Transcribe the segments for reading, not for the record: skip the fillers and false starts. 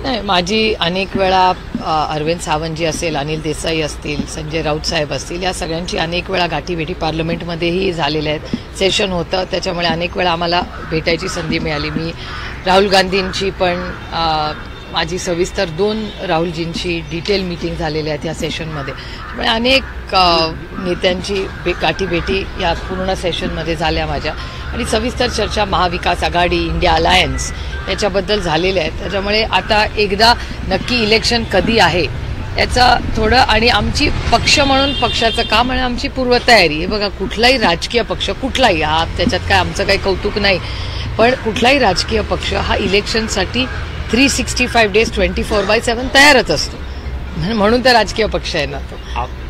नाही, माझी अनेक वेळा अरविंद सावंतजी असेल, अनिल देसाई असतील, संजय राऊत साहेब असतील, या सगळ्यांची अनेक वेळा गाठीभेटी पार्लमेंटमध्येही झालेल्या आहेत. सेशन होतं, त्याच्यामुळे अनेक वेळा आम्हाला भेटायची संधी मिळाली. मी राहुल गांधींची पण माझी सविस्तर 2 राहुलजींची डिटेल मीटिंग झालेल्या आहेत या सेशनमध्ये. त्यामुळे अनेक नेत्यांची गाठीभेटी या पूर्ण सेशनमध्ये झाल्या माझ्या, आणि सविस्तर चर्चा महाविकास आघाडी, इंडिया अलायन्स याच्याबद्दल झालेल्या आहेत. त्याच्यामुळे आता एकदा नक्की इलेक्शन कधी आहे याचा थोडं, आणि आमची पक्ष म्हणून पक्षाचं काम आणि आमची पूर्वतयारी. हे बघा, कुठलाही राजकीय पक्ष, कुठलाही, हा त्याच्यात काय आमचं काही कौतुक नाही, पण कुठलाही राजकीय पक्ष हा इलेक्शनसाठी 365 days 24/7 तयारच असतो. म्हणून तर राजकीय पक्ष आहे ना तो.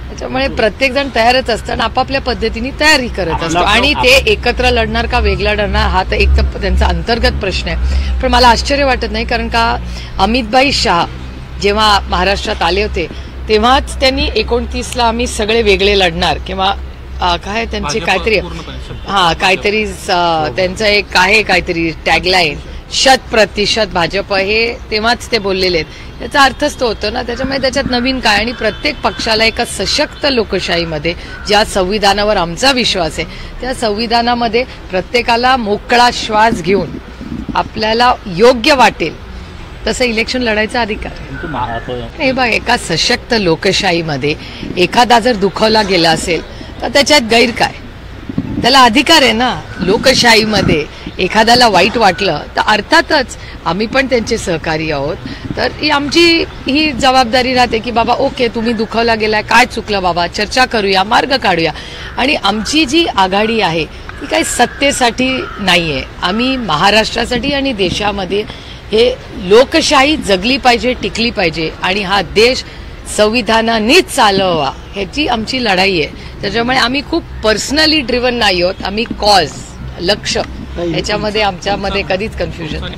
त्याच्यामुळे प्रत्येकजण तयारच असतं आणि आपापल्या पद्धतीने तयारी करत असतो. आणि ते एकत्र लढणार का वेगळा लढणार हा तर एक तर त्यांचा अंतर्गत प्रश्न आहे. पण मला आश्चर्य वाटत नाही, कारण का अमितभाई शाह जेव्हा महाराष्ट्रात आले होते तेव्हाच त्यांनी 29ला आम्ही सगळे वेगळे लढणार किंवा काय त्यांचे काहीतरी काहीतरी त्यांचं एक आहे काहीतरी टॅगलाईन 100% भाजप, हे तेव्हाच ते बोललेले आहेत. त्याचा अर्थच तो होतो ना. त्याच्यामुळे त्याच्यात नवीन काय, आणि प्रत्येक पक्षाला एका सशक्त लोकशाहीमध्ये ज्या संविधानावर आमचा विश्वास आहे त्या संविधानामध्ये प्रत्येकाला मोकळा श्वास घेऊन आपल्याला योग्य वाटेल तसं इलेक्शन लढायचा अधिकार आहे. हे बघ, एका सशक्त लोकशाहीमध्ये एखादा जर दुखावला गेला असेल तर त्याच्यात गैर काय, त्याला अधिकार आहे ना. लोकशाहीमध्ये एखाद्याला वाईट वाटलं तर अर्थातच आम्ही पण त्यांचे सहकारी आहोत, तर आमची ही जबाबदारी राहते की बाबा ओके, तुम्ही दुखावला गेलाय, काय चुकलं बाबा, चर्चा करूया, मार्ग काढूया. आणि आमची जी आघाडी आहे ती काही सत्तेसाठी नाही आहे, आम्ही महाराष्ट्रासाठी आणि देशामध्ये हे लोकशाही जगली पाहिजे, टिकली पाहिजे आणि हा देश संविधानानेच चालवावा ह्याची आमची लढाई आहे. त्याच्यामुळे आम्ही खूप पर्सनली ड्रिव्हन नाही आहोत, आम्ही कॉज, लक्ष, याच्यामध्ये आमच्यामध्ये कधीच कन्फ्युजन नाही.